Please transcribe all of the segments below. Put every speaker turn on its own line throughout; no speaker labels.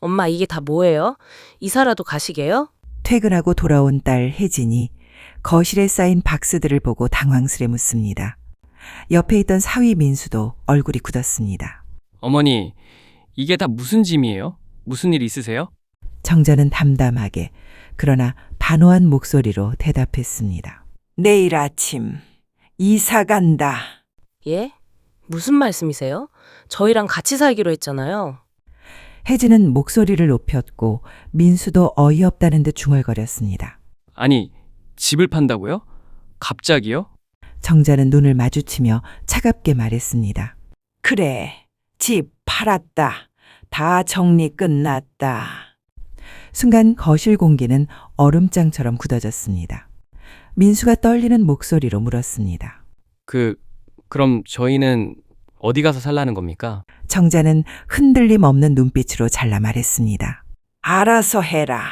엄마, 이게 다 뭐예요? 이사라도 가시게요?
퇴근하고 돌아온 딸 혜진이 거실에 쌓인 박스들을 보고 당황스레 묻습니다. 옆에 있던 사위 민수도 얼굴이 굳었습니다.
어머니, 이게 다 무슨 짐이에요? 무슨 일 있으세요?
정자는 담담하게 그러나 단호한 목소리로 대답했습니다. 내일 아침 이사 간다.
예? 무슨 말씀이세요? 저희랑 같이 살기로 했잖아요.
혜진은 목소리를 높였고 민수도 어이없다는 듯 중얼거렸습니다.
아니, 집을 판다고요? 갑자기요?
정자는 눈을 마주치며 차갑게 말했습니다. 그래, 집 팔았다. 다 정리 끝났다. 순간 거실 공기는 얼음장처럼 굳어졌습니다. 민수가 떨리는 목소리로 물었습니다.
그럼 저희는 어디 가서 살라는 겁니까?
정자는 흔들림 없는 눈빛으로 잘라 말했습니다. 알아서 해라.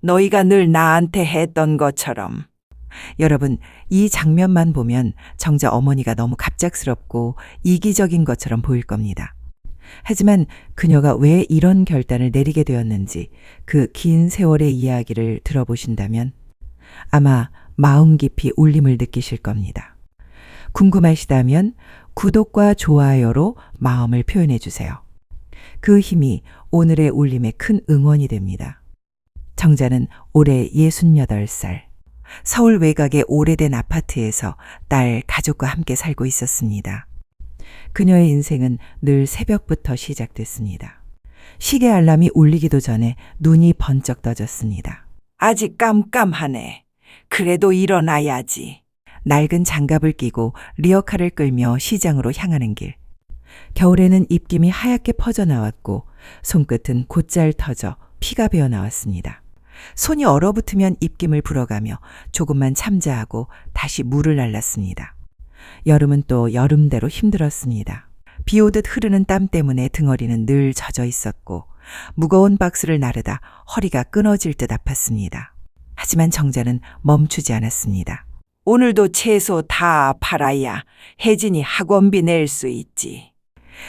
너희가 늘 나한테 했던 것처럼. 여러분, 이 장면만 보면 정자 어머니가 너무 갑작스럽고 이기적인 것처럼 보일 겁니다. 하지만 그녀가 왜 이런 결단을 내리게 되었는지 그 긴 세월의 이야기를 들어보신다면 아마 마음 깊이 울림을 느끼실 겁니다. 궁금하시다면 구독과 좋아요로 마음을 표현해 주세요. 그 힘이 오늘의 울림에 큰 응원이 됩니다. 정자는 올해 68살, 서울 외곽의 오래된 아파트에서 딸 가족과 함께 살고 있었습니다. 그녀의 인생은 늘 새벽부터 시작됐습니다. 시계 알람이 울리기도 전에 눈이 번쩍 떠졌습니다. 아직 깜깜하네. 그래도 일어나야지. 낡은 장갑을 끼고 리어카를 끌며 시장으로 향하는 길. 겨울에는 입김이 하얗게 퍼져나왔고 손끝은 곧잘 터져 피가 배어나왔습니다. 손이 얼어붙으면 입김을 불어가며 조금만 참자하고 다시 물을 날랐습니다. 여름은 또 여름대로 힘들었습니다. 비 오듯 흐르는 땀 때문에 등허리는 늘 젖어 있었고 무거운 박스를 나르다 허리가 끊어질 듯 아팠습니다. 하지만 정자는 멈추지 않았습니다. 오늘도 채소 다 팔아야 혜진이 학원비 낼 수 있지.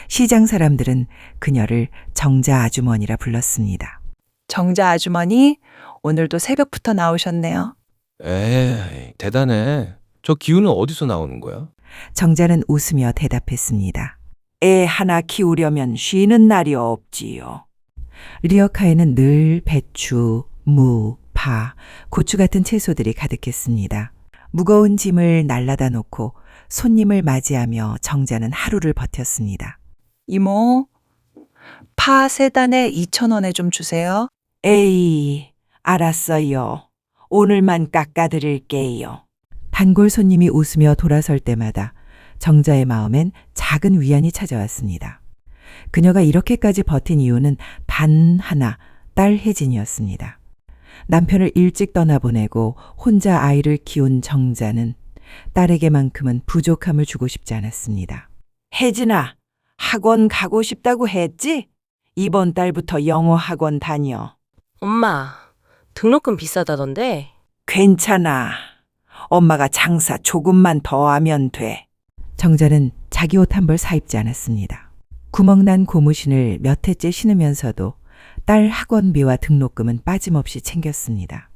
시장 사람들은 그녀를 정자 아주머니라 불렀습니다.
정자 아주머니, 오늘도 새벽부터 나오셨네요.
에이, 대단해. 저 기운은 어디서 나오는 거야?
정자는 웃으며 대답했습니다. 애 하나 키우려면 쉬는 날이 없지요. 리어카에는 늘 배추, 무, 파, 고추 같은 채소들이 가득했습니다. 무거운 짐을 날라다 놓고 손님을 맞이하며 정자는 하루를 버텼습니다.
이모, 파 3단에 2,000원에 좀 주세요.
에이, 알았어요. 오늘만 깎아드릴게요. 단골 손님이 웃으며 돌아설 때마다 정자의 마음엔 작은 위안이 찾아왔습니다. 그녀가 이렇게까지 버틴 이유는 단 하나, 딸 혜진이었습니다. 남편을 일찍 떠나보내고 혼자 아이를 키운 정자는 딸에게만큼은 부족함을 주고 싶지 않았습니다. 혜진아, 학원 가고 싶다고 했지? 이번 달부터 영어 학원 다녀.
엄마, 등록금 비싸다던데?
괜찮아. 엄마가 장사 조금만 더 하면 돼. 정자는 자기 옷 한 벌 사입지 않았습니다. 구멍난 고무신을 몇 해째 신으면서도 딸 학원비와 등록금은 빠짐없이 챙겼습니다.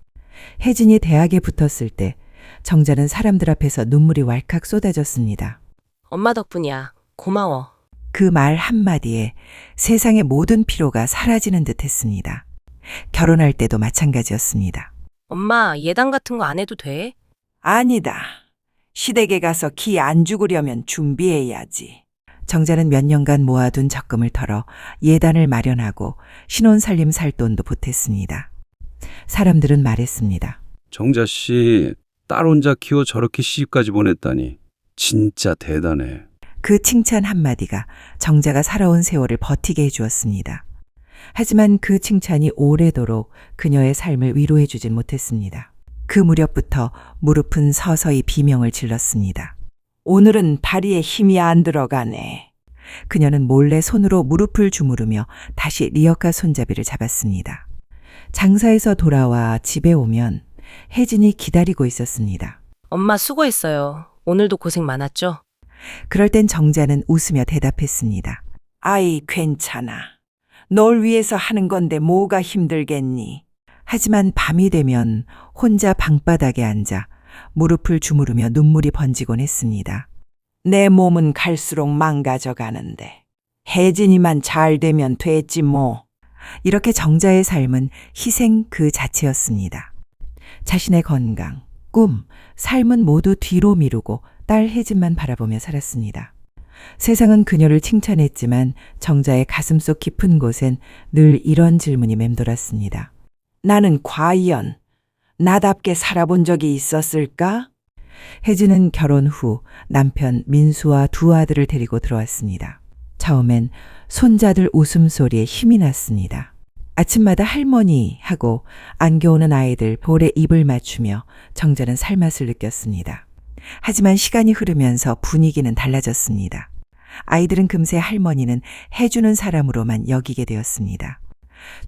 혜진이 대학에 붙었을 때 정자는 사람들 앞에서 눈물이 왈칵 쏟아졌습니다.
엄마 덕분이야. 고마워.
그 말 한마디에 세상의 모든 피로가 사라지는 듯 했습니다. 결혼할 때도 마찬가지였습니다.
엄마, 예단 같은 거 안 해도 돼?
아니다. 시댁에 가서 기 안 죽으려면 준비해야지. 정자는 몇 년간 모아둔 적금을 털어 예단을 마련하고 신혼살림 살 돈도 보탰습니다. 사람들은 말했습니다.
정자 씨, 딸 혼자 키워 저렇게 시집까지 보냈다니 진짜 대단해.
그 칭찬 한마디가 정자가 살아온 세월을 버티게 해주었습니다. 하지만 그 칭찬이 오래도록 그녀의 삶을 위로해 주진 못했습니다. 그 무렵부터 무릎은 서서히 비명을 질렀습니다. 오늘은 다리에 힘이 안 들어가네. 그녀는 몰래 손으로 무릎을 주무르며 다시 리어카 손잡이를 잡았습니다. 장사에서 돌아와 집에 오면 혜진이 기다리고 있었습니다.
엄마 수고했어요. 오늘도 고생 많았죠?
그럴 땐 정자는 웃으며 대답했습니다. 아이, 괜찮아. 널 위해서 하는 건데 뭐가 힘들겠니? 하지만 밤이 되면 혼자 방바닥에 앉아 무릎을 주무르며 눈물이 번지곤 했습니다. 내 몸은 갈수록 망가져 가는데 혜진이만 잘 되면 됐지 뭐. 이렇게 정자의 삶은 희생 그 자체였습니다. 자신의 건강, 꿈, 삶은 모두 뒤로 미루고 딸 혜진만 바라보며 살았습니다. 세상은 그녀를 칭찬했지만 정자의 가슴속 깊은 곳엔 늘 이런 질문이 맴돌았습니다. 나는 과연 나답게 살아본 적이 있었을까? 혜진은 결혼 후 남편 민수와 두 아들을 데리고 들어왔습니다. 처음엔 손자들 웃음소리에 힘이 났습니다. 아침마다 할머니 하고 안겨오는 아이들 볼에 입을 맞추며 정자는 살맛을 느꼈습니다. 하지만 시간이 흐르면서 분위기는 달라졌습니다. 아이들은 금세 할머니는 해주는 사람으로만 여기게 되었습니다.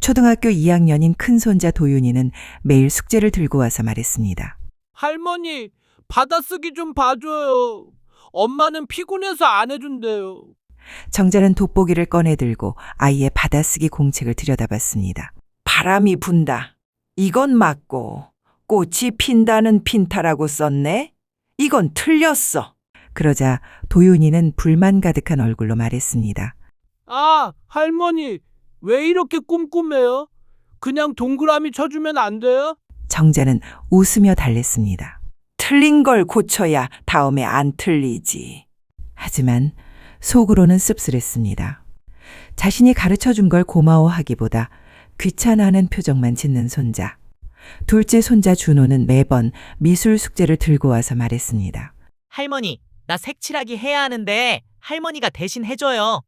초등학교 2학년인 큰손자 도윤이는 매일 숙제를 들고 와서 말했습니다.
할머니, 받아쓰기 좀 봐줘요. 엄마는 피곤해서 안 해준대요.
정자는 돋보기를 꺼내 들고 아이의 받아쓰기 공책을 들여다봤습니다. 바람이 분다. 이건 맞고 꽃이 핀다는 핀타라고 썼네? 이건 틀렸어. 그러자 도윤이는 불만 가득한 얼굴로 말했습니다.
아, 할머니, 왜 이렇게 꼼꼼해요? 그냥 동그라미 쳐주면 안 돼요?
정자는 웃으며 달랬습니다. 틀린 걸 고쳐야 다음에 안 틀리지. 하지만 속으로는 씁쓸했습니다. 자신이 가르쳐준 걸 고마워하기보다 귀찮아하는 표정만 짓는 손자. 둘째 손자 준호는 매번 미술 숙제를 들고 와서 말했습니다.
할머니, 나 색칠하기 해야 하는데 할머니가 대신 해줘요.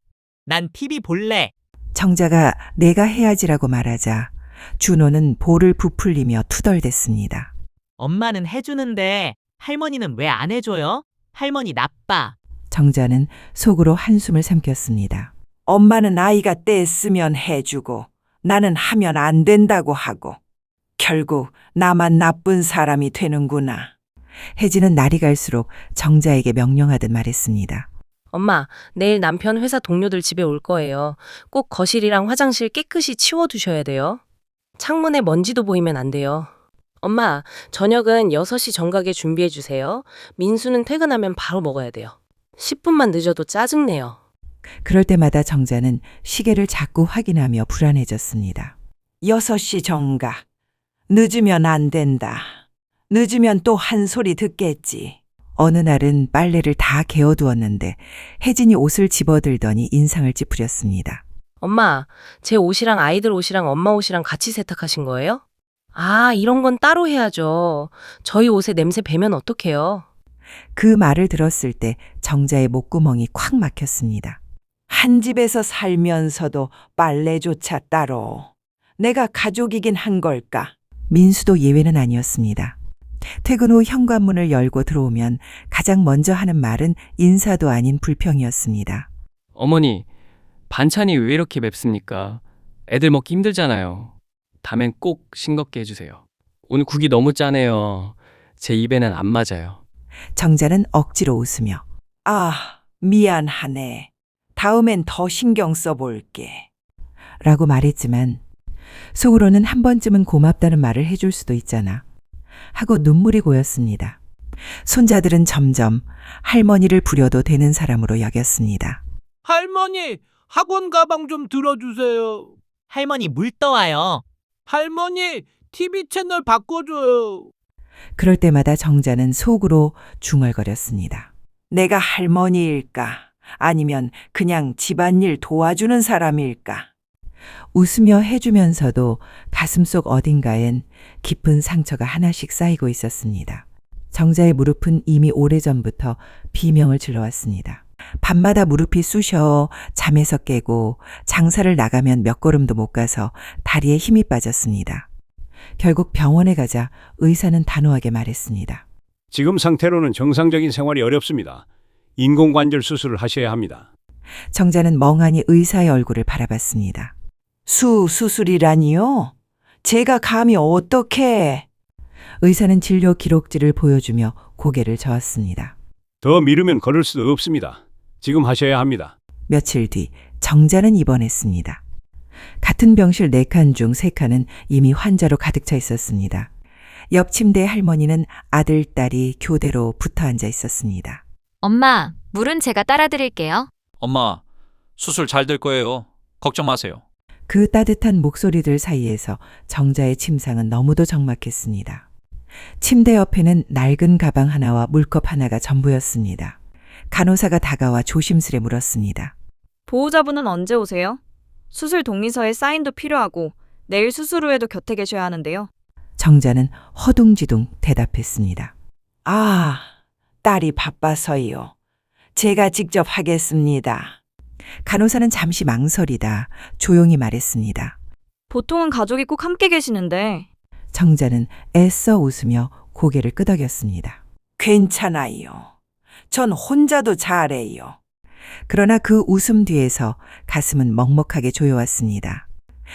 난 TV 볼래.
정자가 내가 해야지라고 말하자 준호는 볼을 부풀리며 투덜댔습니다.
엄마는 해주는데 할머니는 왜 안 해줘요? 할머니 나빠.
정자는 속으로 한숨을 삼켰습니다. 엄마는 아이가 떼쓰면 해주고 나는 하면 안 된다고 하고 결국 나만 나쁜 사람이 되는구나. 혜진은 날이 갈수록 정자에게 명령하듯 말했습니다.
엄마, 내일 남편 회사 동료들 집에 올 거예요. 꼭 거실이랑 화장실 깨끗이 치워두셔야 돼요. 창문에 먼지도 보이면 안 돼요. 엄마, 저녁은 6시 정각에 준비해 주세요. 민수는 퇴근하면 바로 먹어야 돼요. 10분만 늦어도 짜증내요.
그럴 때마다 정자는 시계를 자꾸 확인하며 불안해졌습니다. 6시 정각. 늦으면 안 된다. 늦으면 또 한 소리 듣겠지. 어느 날은 빨래를 다 개어두었는데 혜진이 옷을 집어들더니 인상을 찌푸렸습니다.
엄마, 제 옷이랑 아이들 옷이랑 엄마 옷이랑 같이 세탁하신 거예요? 아, 이런 건 따로 해야죠. 저희 옷에 냄새 배면 어떡해요?
그 말을 들었을 때 정자의 목구멍이 콱 막혔습니다. 한 집에서 살면서도 빨래조차 따로. 내가 가족이긴 한 걸까? 민수도 예외는 아니었습니다. 퇴근 후 현관문을 열고 들어오면 가장 먼저 하는 말은 인사도 아닌 불평이었습니다.
어머니, 반찬이 왜 이렇게 맵습니까? 애들 먹기 힘들잖아요. 다음엔 꼭 싱겁게 해주세요. 오늘 국이 너무 짜네요. 제 입에는 안 맞아요.
정자는 억지로 웃으며 아, 미안하네. 다음엔 더 신경 써볼게. 라고 말했지만 속으로는 한 번쯤은 고맙다는 말을 해줄 수도 있잖아. 하고 눈물이 고였습니다. 손자들은 점점 할머니를 부려도 되는 사람으로 여겼습니다.
할머니, 학원 가방 좀 들어주세요.
할머니 물 떠와요.
할머니, TV 채널 바꿔줘요.
그럴 때마다 정자는 속으로 중얼거렸습니다. 내가 할머니일까? 아니면 그냥 집안일 도와주는 사람일까? 웃으며 해주면서도 가슴속 어딘가엔 깊은 상처가 하나씩 쌓이고 있었습니다. 정자의 무릎은 이미 오래전부터 비명을 질러왔습니다. 밤마다 무릎이 쑤셔 잠에서 깨고 장사를 나가면 몇 걸음도 못 가서 다리에 힘이 빠졌습니다. 결국 병원에 가자 의사는 단호하게 말했습니다.
지금 상태로는 정상적인 생활이 어렵습니다. 인공관절 수술을 하셔야 합니다.
정자는 멍하니 의사의 얼굴을 바라봤습니다. 수술이라니요? 제가 감히 어떻게? 의사는 진료 기록지를 보여주며 고개를 저었습니다.
더 미루면 걸을 수도 없습니다. 지금 하셔야 합니다.
며칠 뒤 정자는 입원했습니다. 같은 병실 4칸 중 3칸은 이미 환자로 가득 차 있었습니다. 옆 침대의 할머니는 아들, 딸이 교대로 붙어 앉아 있었습니다.
엄마, 물은 제가 따라 드릴게요.
엄마, 수술 잘 될 거예요. 걱정 마세요.
그 따뜻한 목소리들 사이에서 정자의 침상은 너무도 적막했습니다. 침대 옆에는 낡은 가방 하나와 물컵 하나가 전부였습니다. 간호사가 다가와 조심스레 물었습니다.
보호자분은 언제 오세요? 수술 동의서에 사인도 필요하고 내일 수술 후에도 곁에 계셔야 하는데요.
정자는 허둥지둥 대답했습니다. 아, 딸이 바빠서요. 제가 직접 하겠습니다. 간호사는 잠시 망설이다 조용히 말했습니다.
보통은 가족이 꼭 함께 계시는데.
정자는 애써 웃으며 고개를 끄덕였습니다. 괜찮아요. 전 혼자도 잘해요. 그러나 그 웃음 뒤에서 가슴은 먹먹하게 조여왔습니다.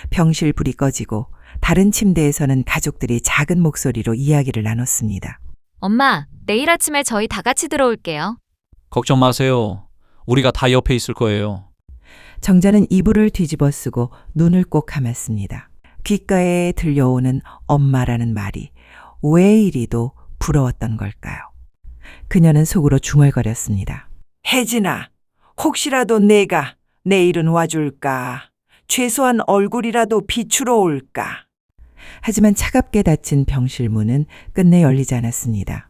병실 불이 꺼지고 다른 침대에서는 가족들이 작은 목소리로 이야기를 나눴습니다.
엄마, 내일 아침에 저희 다 같이 들어올게요.
걱정 마세요. 우리가 다 옆에 있을 거예요.
정자는 이불을 뒤집어 쓰고 눈을 꼭 감았습니다. 귓가에 들려오는 엄마라는 말이 왜 이리도 부러웠던 걸까요? 그녀는 속으로 중얼거렸습니다. 혜진아, 혹시라도 내가 내일은 와줄까? 최소한 얼굴이라도 비추러 올까? 하지만 차갑게 닫힌 병실 문은 끝내 열리지 않았습니다.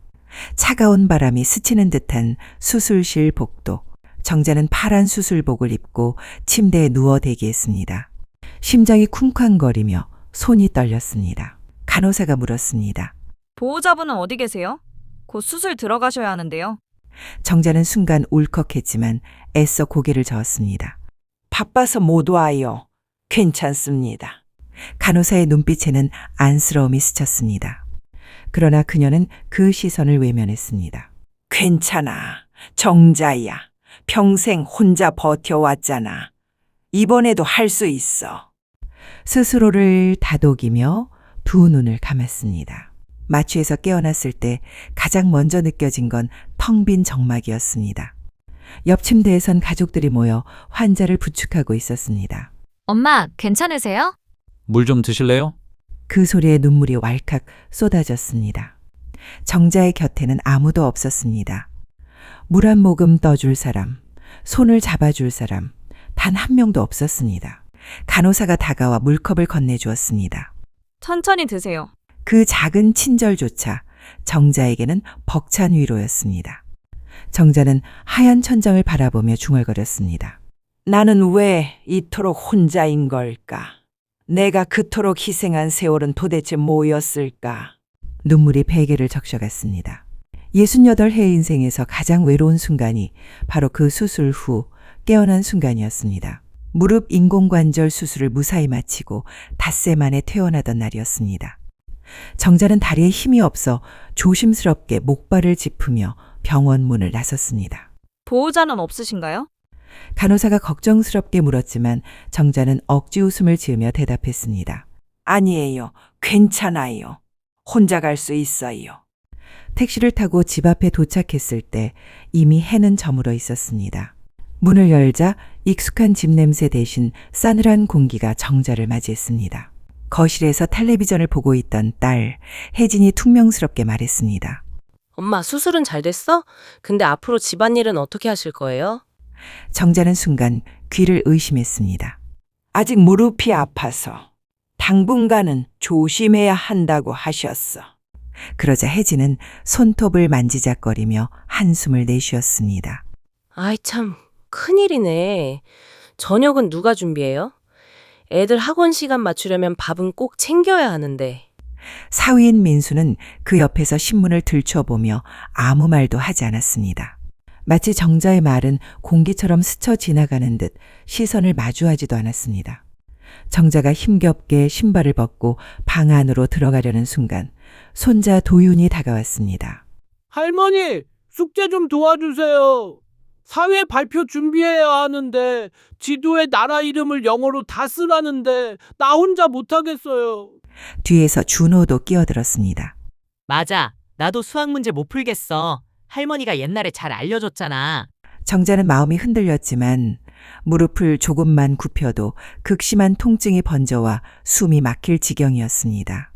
차가운 바람이 스치는 듯한 수술실 복도. 정자는 파란 수술복을 입고 침대에 누워 대기했습니다. 심장이 쿵쾅거리며 손이 떨렸습니다. 간호사가 물었습니다.
보호자분은 어디 계세요? 곧 수술 들어가셔야 하는데요.
정자는 순간 울컥했지만 애써 고개를 저었습니다. 바빠서 못 와요. 괜찮습니다. 간호사의 눈빛에는 안쓰러움이 스쳤습니다. 그러나 그녀는 그 시선을 외면했습니다. 괜찮아. 정자야. 평생 혼자 버텨왔잖아. 이번에도 할 수 있어. 스스로를 다독이며 두 눈을 감았습니다. 마취에서 깨어났을 때 가장 먼저 느껴진 건 텅 빈 정막이었습니다. 옆 침대에선 가족들이 모여 환자를 부축하고 있었습니다.
엄마, 괜찮으세요?
물 좀 드실래요?
그 소리에 눈물이 왈칵 쏟아졌습니다. 정자의 곁에는 아무도 없었습니다. 물 한 모금 떠줄 사람, 손을 잡아줄 사람, 단 한 명도 없었습니다. 간호사가 다가와 물컵을 건네주었습니다.
천천히 드세요.
그 작은 친절조차 정자에게는 벅찬 위로였습니다. 정자는 하얀 천장을 바라보며 중얼거렸습니다. 나는 왜 이토록 혼자인 걸까? 내가 그토록 희생한 세월은 도대체 뭐였을까? 눈물이 베개를 적셔갔습니다. 68해 인생에서 가장 외로운 순간이 바로 그 수술 후 깨어난 순간이었습니다. 무릎 인공관절 수술을 무사히 마치고 닷새 만에 퇴원하던 날이었습니다. 정자는 다리에 힘이 없어 조심스럽게 목발을 짚으며 병원 문을 나섰습니다.
보호자는 없으신가요?
간호사가 걱정스럽게 물었지만 정자는 억지 웃음을 지으며 대답했습니다. 아니에요. 괜찮아요. 혼자 갈 수 있어요. 택시를 타고 집 앞에 도착했을 때 이미 해는 저물어 있었습니다. 문을 열자 익숙한 집 냄새 대신 싸늘한 공기가 정자를 맞이했습니다. 거실에서 텔레비전을 보고 있던 딸, 혜진이 퉁명스럽게 말했습니다.
엄마, 수술은 잘 됐어? 근데 앞으로 집안일은 어떻게 하실 거예요?
정자는 순간 귀를 의심했습니다. 아직 무릎이 아파서 당분간은 조심해야 한다고 하셨어. 그러자 혜진은 손톱을 만지작거리며 한숨을 내쉬었습니다.
아이 참, 큰일이네. 저녁은 누가 준비해요? 애들 학원 시간 맞추려면 밥은 꼭 챙겨야 하는데.
사위인 민수는 그 옆에서 신문을 들춰보며 아무 말도 하지 않았습니다. 마치 정자의 말은 공기처럼 스쳐 지나가는 듯 시선을 마주하지도 않았습니다. 정자가 힘겹게 신발을 벗고 방 안으로 들어가려는 순간 손자 도윤이 다가왔습니다.
할머니, 숙제 좀 도와주세요. 사회 발표 준비해야 하는데 지도에 나라 이름을 영어로 다 쓰라는데 나 혼자 못하겠어요.
뒤에서 준호도 끼어들었습니다.
맞아. 나도 수학 문제 못 풀겠어. 할머니가 옛날에 잘 알려줬잖아.
정자는 마음이 흔들렸지만 무릎을 조금만 굽혀도 극심한 통증이 번져와 숨이 막힐 지경이었습니다.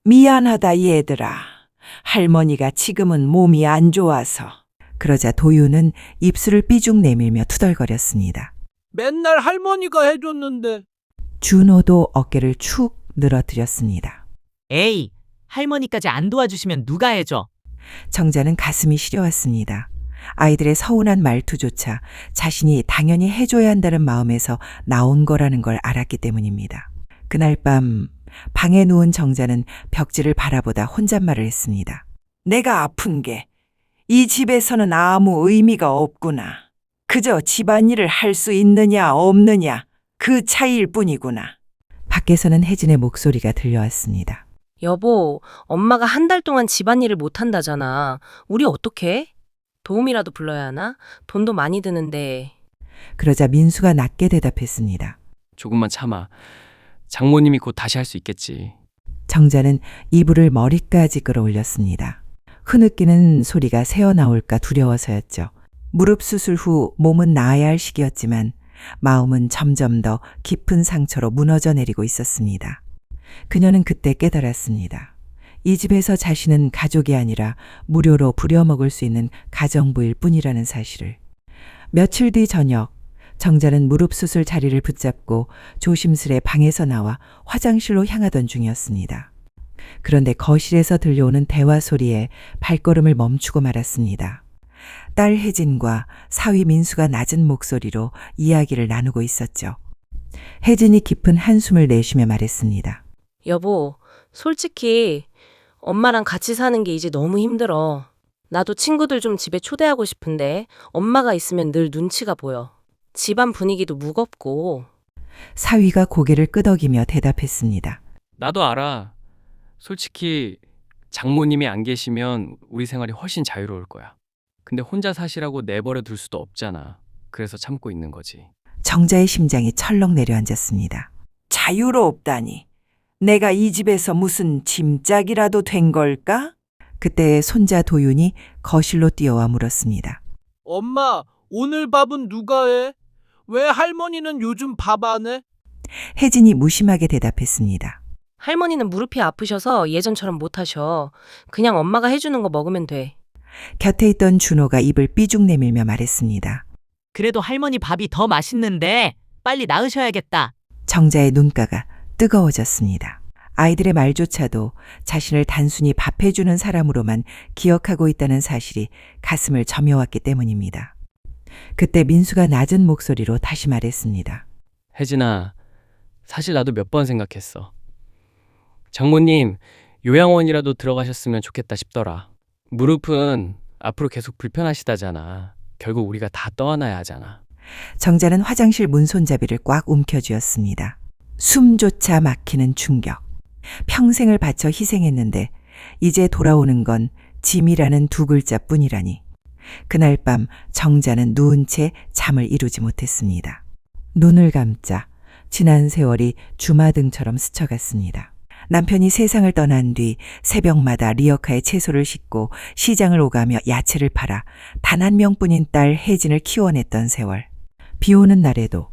미안하다 얘들아. 할머니가 지금은 몸이 안 좋아서. 그러자 도윤은 입술을 삐죽 내밀며 투덜거렸습니다.
맨날 할머니가 해줬는데.
준호도 어깨를 축 늘어뜨렸습니다.
에이, 할머니까지 안 도와주시면 누가 해줘?
정자는 가슴이 시려왔습니다. 아이들의 서운한 말투조차 자신이 당연히 해줘야 한다는 마음에서 나온 거라는 걸 알았기 때문입니다. 그날 밤 방에 누운 정자는 벽지를 바라보다 혼잣말을 했습니다. 내가 아픈 게 이 집에서는 아무 의미가 없구나. 그저 집안일을 할 수 있느냐 없느냐 그 차이일 뿐이구나. 밖에서는 혜진의 목소리가 들려왔습니다.
여보, 엄마가 한 달 동안 집안일을 못 한다잖아. 우리 어떡해? 도움이라도 불러야 하나? 돈도 많이 드는데.
그러자 민수가 낮게 대답했습니다.
조금만 참아. 장모님이 곧 다시 할 수 있겠지.
정자는 이불을 머리까지 끌어올렸습니다. 흐느끼는 소리가 새어나올까 두려워서였죠. 무릎 수술 후 몸은 나아야 할 시기였지만 마음은 점점 더 깊은 상처로 무너져 내리고 있었습니다. 그녀는 그때 깨달았습니다. 이 집에서 자신은 가족이 아니라 무료로 부려먹을 수 있는 가정부일 뿐이라는 사실을. 며칠 뒤 저녁, 정자는 무릎 수술 자리를 붙잡고 조심스레 방에서 나와 화장실로 향하던 중이었습니다. 그런데 거실에서 들려오는 대화 소리에 발걸음을 멈추고 말았습니다. 딸 혜진과 사위 민수가 낮은 목소리로 이야기를 나누고 있었죠. 혜진이 깊은 한숨을 내쉬며 말했습니다.
여보, 솔직히 엄마랑 같이 사는 게 이제 너무 힘들어. 나도 친구들 좀 집에 초대하고 싶은데 엄마가 있으면 늘 눈치가 보여. 집안 분위기도 무겁고.
사위가 고개를 끄덕이며 대답했습니다.
나도 알아. 솔직히 장모님이 안 계시면 우리 생활이 훨씬 자유로울 거야. 근데 혼자 사시라고 내버려 둘 수도 없잖아. 그래서 참고 있는 거지.
정자의 심장이 철렁 내려앉았습니다. 자유롭다니. 내가 이 집에서 무슨 짐짝이라도 된 걸까? 그때 손자 도윤이 거실로 뛰어와 물었습니다.
엄마, 오늘 밥은 누가 해? 왜 할머니는 요즘 밥 안 해?
혜진이 무심하게 대답했습니다.
할머니는 무릎이 아프셔서 예전처럼 못 하셔. 그냥 엄마가 해주는 거 먹으면 돼.
곁에 있던 준호가 입을 삐죽 내밀며 말했습니다.
그래도 할머니 밥이 더 맛있는데 빨리 낳으셔야겠다.
정자의 눈가가 뜨거워졌습니다. 아이들의 말조차도 자신을 단순히 밥해주는 사람으로만 기억하고 있다는 사실이 가슴을 저며왔기 때문입니다. 그때 민수가 낮은 목소리로 다시 말했습니다.
혜진아, 사실 나도 몇 번 생각했어. 장모님, 요양원이라도 들어가셨으면 좋겠다 싶더라. 무릎은 앞으로 계속 불편하시다잖아. 결국 우리가 다 떠안아야 하잖아.
정자는 화장실 문손잡이를 꽉 움켜쥐었습니다. 숨조차 막히는 충격. 평생을 바쳐 희생했는데 이제 돌아오는 건 짐이라는 두 글자뿐이라니. 그날 밤 정자는 누운 채 잠을 이루지 못했습니다. 눈을 감자 지난 세월이 주마등처럼 스쳐갔습니다. 남편이 세상을 떠난 뒤 새벽마다 리어카에 채소를 싣고 시장을 오가며 야채를 팔아 단 한 명뿐인 딸 혜진을 키워냈던 세월. 비 오는 날에도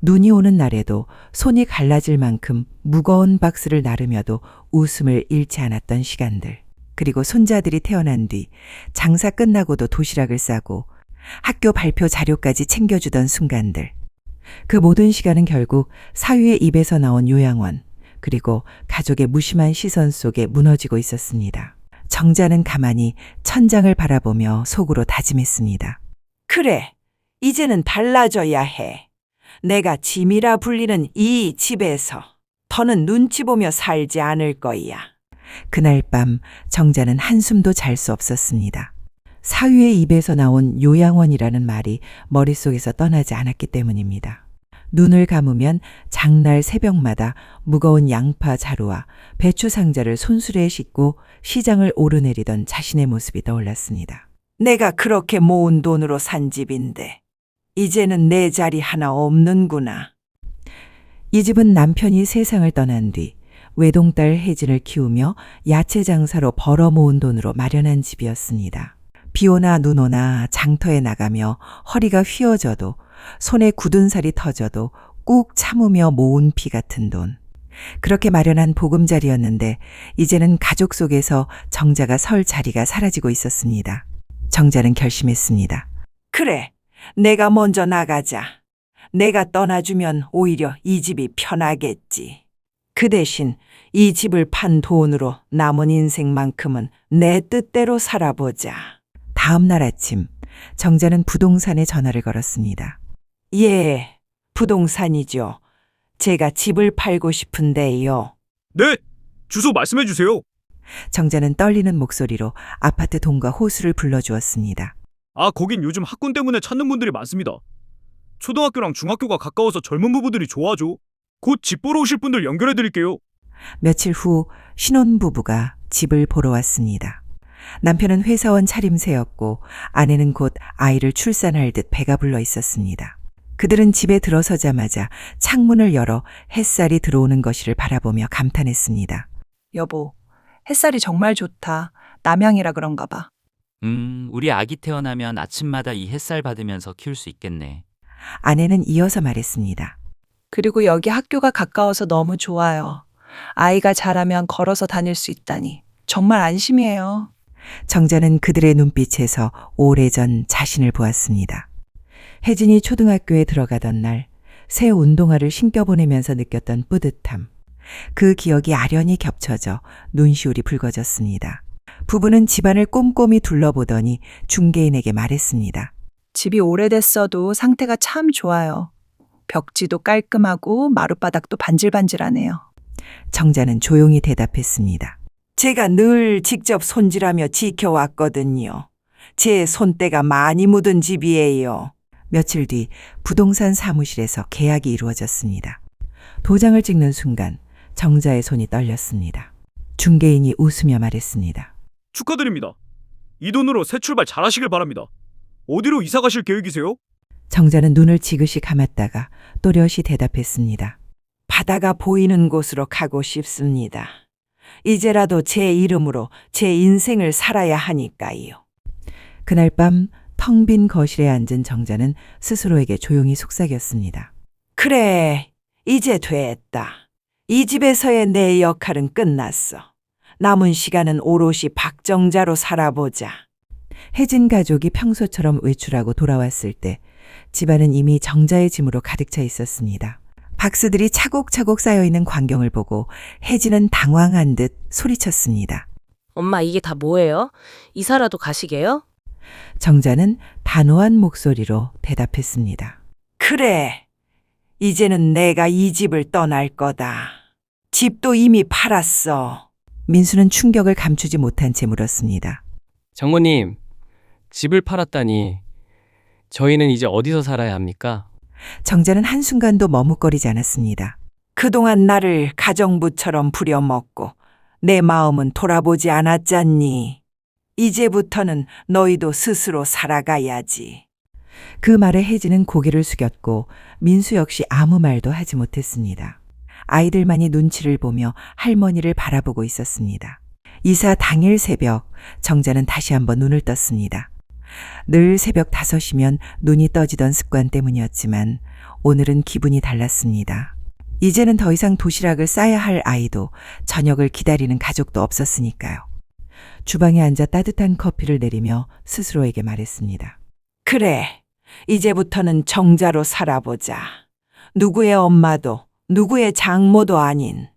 눈이 오는 날에도 손이 갈라질 만큼 무거운 박스를 나르며도 웃음을 잃지 않았던 시간들. 그리고 손자들이 태어난 뒤 장사 끝나고도 도시락을 싸고 학교 발표 자료까지 챙겨주던 순간들. 그 모든 시간은 결국 사위의 입에서 나온 요양원, 그리고 가족의 무심한 시선 속에 무너지고 있었습니다. 정자는 가만히 천장을 바라보며 속으로 다짐했습니다. 그래, 이제는 달라져야 해. 내가 짐이라 불리는 이 집에서 더는 눈치 보며 살지 않을 거야. 그날 밤 정자는 한숨도 잘 수 없었습니다. 사위의 입에서 나온 요양원이라는 말이 머릿속에서 떠나지 않았기 때문입니다. 눈을 감으면 장날 새벽마다 무거운 양파 자루와 배추 상자를 손수레에 싣고 시장을 오르내리던 자신의 모습이 떠올랐습니다. 내가 그렇게 모은 돈으로 산 집인데 이제는 내 자리 하나 없는구나. 이 집은 남편이 세상을 떠난 뒤 외동딸 혜진을 키우며 야채 장사로 벌어 모은 돈으로 마련한 집이었습니다. 비 오나 눈 오나 장터에 나가며 허리가 휘어져도 손에 굳은 살이 터져도 꾹 참으며 모은 피 같은 돈. 그렇게 마련한 보금자리였는데 이제는 가족 속에서 정자가 설 자리가 사라지고 있었습니다. 정자는 결심했습니다. 그래, 내가 먼저 나가자. 내가 떠나주면 오히려 이 집이 편하겠지. 그 대신 이 집을 판 돈으로 남은 인생만큼은 내 뜻대로 살아보자. 다음 날 아침, 정자는 부동산에 전화를 걸었습니다. 예, 부동산이죠. 제가 집을 팔고 싶은데요.
네, 주소 말씀해 주세요.
정자는 떨리는 목소리로 아파트 동과 호수를 불러주었습니다.
아, 거긴 요즘 학군 때문에 찾는 분들이 많습니다. 초등학교랑 중학교가 가까워서 젊은 부부들이 좋아하죠. 곧 집 보러 오실 분들 연결해 드릴게요.
며칠 후 신혼부부가 집을 보러 왔습니다. 남편은 회사원 차림새였고 아내는 곧 아이를 출산할 듯 배가 불러 있었습니다. 그들은 집에 들어서자마자 창문을 열어 햇살이 들어오는 것을 바라보며 감탄했습니다.
여보, 햇살이 정말 좋다. 남양이라 그런가 봐.
우리 아기 태어나면 아침마다 이 햇살 받으면서 키울 수 있겠네.
아내는 이어서 말했습니다.
그리고 여기 학교가 가까워서 너무 좋아요. 아이가 자라면 걸어서 다닐 수 있다니 정말 안심이에요.
정자는 그들의 눈빛에서 오래전 자신을 보았습니다. 혜진이 초등학교에 들어가던 날 새 운동화를 신겨보내면서 느꼈던 뿌듯함. 그 기억이 아련히 겹쳐져 눈시울이 붉어졌습니다. 부부는 집안을 꼼꼼히 둘러보더니 중개인에게 말했습니다.
집이 오래됐어도 상태가 참 좋아요. 벽지도 깔끔하고 마룻바닥도 반질반질하네요.
정자는 조용히 대답했습니다. 제가 늘 직접 손질하며 지켜왔거든요. 제 손때가 많이 묻은 집이에요. 며칠 뒤 부동산 사무실에서 계약이 이루어졌습니다. 도장을 찍는 순간 정자의 손이 떨렸습니다. 중개인이 웃으며 말했습니다.
축하드립니다. 이 돈으로 새 출발 잘하시길 바랍니다. 어디로 이사 가실 계획이세요?
정자는 눈을 지그시 감았다가 또렷이 대답했습니다. 바다가 보이는 곳으로 가고 싶습니다. 이제라도 제 이름으로 제 인생을 살아야 하니까요. 그날 밤 텅 빈 거실에 앉은 정자는 스스로에게 조용히 속삭였습니다. 그래, 이제 됐다. 이 집에서의 내 역할은 끝났어. 남은 시간은 오롯이 박정자로 살아보자. 혜진 가족이 평소처럼 외출하고 돌아왔을 때 집안은 이미 정자의 짐으로 가득 차 있었습니다. 박스들이 차곡차곡 쌓여있는 광경을 보고 혜진은 당황한 듯 소리쳤습니다.
엄마, 이게 다 뭐예요? 이사라도 가시게요?
정자는 단호한 목소리로 대답했습니다. 그래, 이제는 내가 이 집을 떠날 거다. 집도 이미 팔았어. 민수는 충격을 감추지 못한 채 물었습니다.
장모님, 집을 팔았다니 저희는 이제 어디서 살아야 합니까?
정자는 한순간도 머뭇거리지 않았습니다. 그동안 나를 가정부처럼 부려먹고 내 마음은 돌아보지 않았잖니. 이제부터는 너희도 스스로 살아가야지. 그 말에 혜진은 고개를 숙였고 민수 역시 아무 말도 하지 못했습니다. 아이들만이 눈치를 보며 할머니를 바라보고 있었습니다. 이사 당일 새벽, 정자는 다시 한번 눈을 떴습니다. 늘 새벽 5시면 눈이 떠지던 습관 때문이었지만 오늘은 기분이 달랐습니다. 이제는 더 이상 도시락을 싸야 할 아이도 저녁을 기다리는 가족도 없었으니까요. 주방에 앉아 따뜻한 커피를 내리며 스스로에게 말했습니다. 그래, 이제부터는 정자로 살아보자. 누구의 엄마도 누구의 장모도 아닌.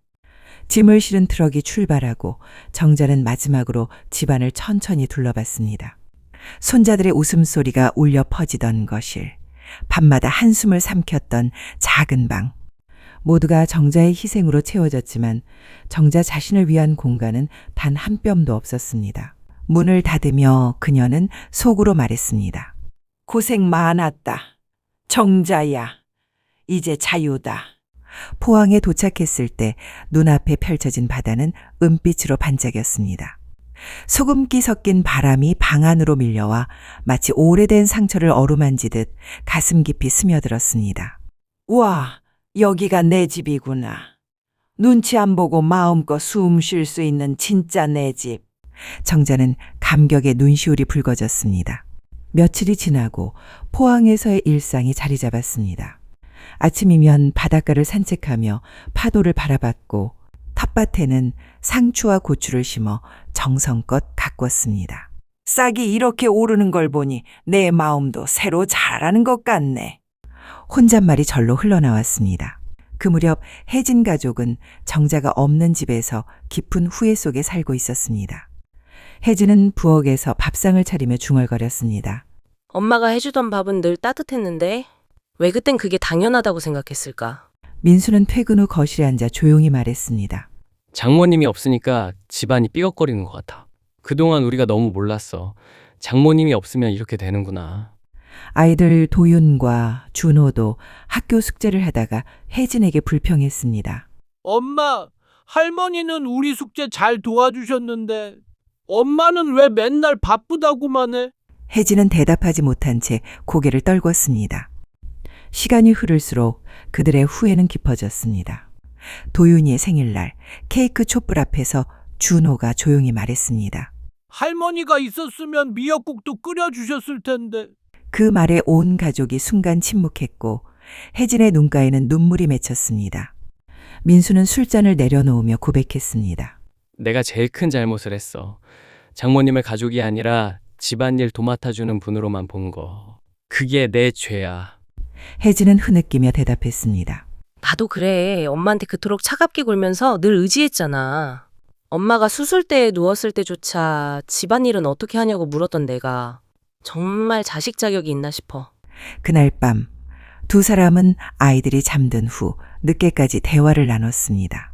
짐을 실은 트럭이 출발하고 정자는 마지막으로 집안을 천천히 둘러봤습니다. 손자들의 웃음소리가 울려 퍼지던 거실, 밤마다 한숨을 삼켰던 작은 방. 모두가 정자의 희생으로 채워졌지만 정자 자신을 위한 공간은 단 한 뼘도 없었습니다. 문을 닫으며 그녀는 속으로 말했습니다. 고생 많았다. 정자야, 이제 자유다. 포항에 도착했을 때 눈앞에 펼쳐진 바다는 은빛으로 반짝였습니다. 소금기 섞인 바람이 방 안으로 밀려와 마치 오래된 상처를 어루만지듯 가슴 깊이 스며들었습니다. 와, 여기가 내 집이구나. 눈치 안 보고 마음껏 숨 쉴 수 있는 진짜 내 집. 정자는 감격에 눈시울이 붉어졌습니다. 며칠이 지나고 포항에서의 일상이 자리 잡았습니다. 아침이면 바닷가를 산책하며 파도를 바라봤고 텃밭에는 상추와 고추를 심어 정성껏 가꿨습니다. 싹이 이렇게 오르는 걸 보니 내 마음도 새로 자라는 것 같네. 혼잣말이 절로 흘러나왔습니다. 그 무렵 혜진 가족은 정자가 없는 집에서 깊은 후회 속에 살고 있었습니다. 혜진은 부엌에서 밥상을 차리며 중얼거렸습니다.
엄마가 해주던 밥은 늘 따뜻했는데 왜 그땐 그게 당연하다고 생각했을까?
민수는 퇴근 후 거실에 앉아 조용히 말했습니다.
장모님이 없으니까 집안이 삐걱거리는 것 같아. 그동안 우리가 너무 몰랐어. 장모님이 없으면 이렇게 되는구나.
아이들 도윤과 준호도 학교 숙제를 하다가 혜진에게 불평했습니다.
엄마, 할머니는 우리 숙제 잘 도와주셨는데 엄마는 왜 맨날 바쁘다고만 해?
혜진은 대답하지 못한 채 고개를 떨궜습니다. 시간이 흐를수록 그들의 후회는 깊어졌습니다. 도윤이의 생일날 케이크 촛불 앞에서 준호가 조용히 말했습니다.
할머니가 있었으면 미역국도 끓여주셨을 텐데.
그 말에 온 가족이 순간 침묵했고 혜진의 눈가에는 눈물이 맺혔습니다. 민수는 술잔을 내려놓으며 고백했습니다.
내가 제일 큰 잘못을 했어. 장모님을 가족이 아니라 집안일 도맡아주는 분으로만 본 거. 그게 내 죄야.
혜진은 흐느끼며 대답했습니다.
나도 그래. 엄마한테 그토록 차갑게 굴면서 늘 의지했잖아. 엄마가 수술대에 누웠을 때조차 집안일은 어떻게 하냐고 물었던 내가 정말 자식 자격이 있나 싶어.
그날 밤 두 사람은 아이들이 잠든 후 늦게까지 대화를 나눴습니다.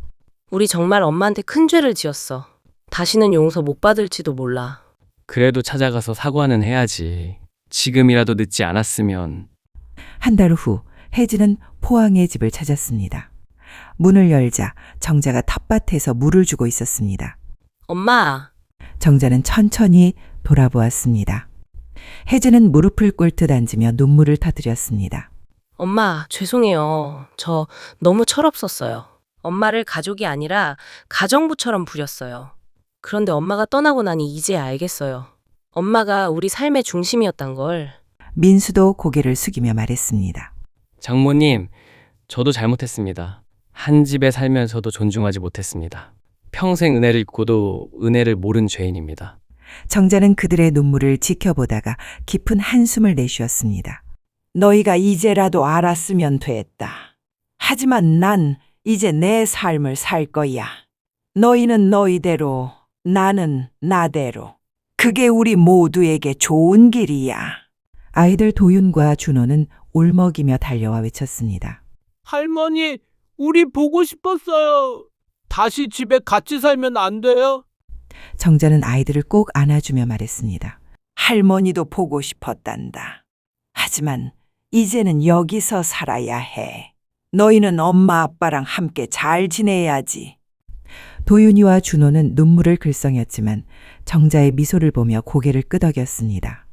우리 정말 엄마한테 큰 죄를 지었어. 다시는 용서 못 받을지도 몰라.
그래도 찾아가서 사과는 해야지. 지금이라도 늦지 않았으면.
한 달 후 혜진은 포항의 집을 찾았습니다. 문을 열자 정자가 텃밭에서 물을 주고 있었습니다.
엄마.
정자는 천천히 돌아보았습니다. 혜진은 무릎을 꿇듯 앉으며 눈물을 터뜨렸습니다.
엄마, 죄송해요. 저 너무 철없었어요. 엄마를 가족이 아니라 가정부처럼 부렸어요. 그런데 엄마가 떠나고 나니 이제야 알겠어요. 엄마가 우리 삶의 중심이었단 걸.
민수도 고개를 숙이며 말했습니다.
장모님, 저도 잘못했습니다. 한 집에 살면서도 존중하지 못했습니다. 평생 은혜를 잊고도 은혜를 모른 죄인입니다.
정자는 그들의 눈물을 지켜보다가 깊은 한숨을 내쉬었습니다. 너희가 이제라도 알았으면 됐다. 하지만 난 이제 내 삶을 살 거야. 너희는 너희대로, 나는 나대로. 그게 우리 모두에게 좋은 길이야. 아이들 도윤과 준호는 울먹이며 달려와 외쳤습니다.
할머니, 우리 보고 싶었어요. 다시 집에 같이 살면 안 돼요?
정자는 아이들을 꼭 안아주며 말했습니다. 할머니도 보고 싶었단다. 하지만 이제는 여기서 살아야 해. 너희는 엄마 아빠랑 함께 잘 지내야지. 도윤이와 준호는 눈물을 글썽였지만 정자의 미소를 보며 고개를 끄덕였습니다.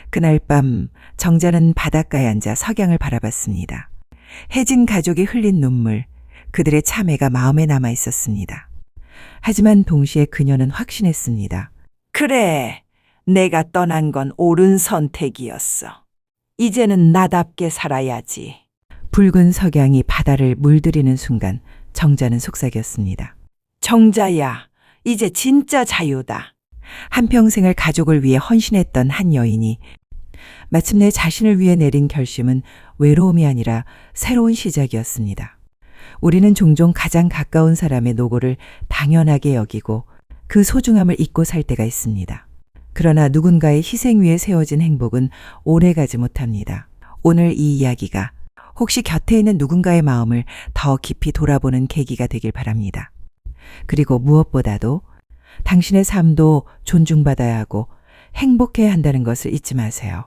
그날 밤 정자는 바닷가에 앉아 석양을 바라봤습니다. 혜진 가족이 흘린 눈물, 그들의 참회가 마음에 남아 있었습니다. 하지만 동시에 그녀는 확신했습니다. 그래, 내가 떠난 건 옳은 선택이었어. 이제는 나답게 살아야지. 붉은 석양이 바다를 물들이는 순간 정자는 속삭였습니다. 정자야, 이제 진짜 자유다. 한평생을 가족을 위해 헌신했던 한 여인이 마침내 자신을 위해 내린 결심은 외로움이 아니라 새로운 시작이었습니다. 우리는 종종 가장 가까운 사람의 노고를 당연하게 여기고 그 소중함을 잊고 살 때가 있습니다. 그러나 누군가의 희생 위에 세워진 행복은 오래가지 못합니다. 오늘 이 이야기가 혹시 곁에 있는 누군가의 마음을 더 깊이 돌아보는 계기가 되길 바랍니다. 그리고 무엇보다도 당신의 삶도 존중받아야 하고 행복해야 한다는 것을 잊지 마세요.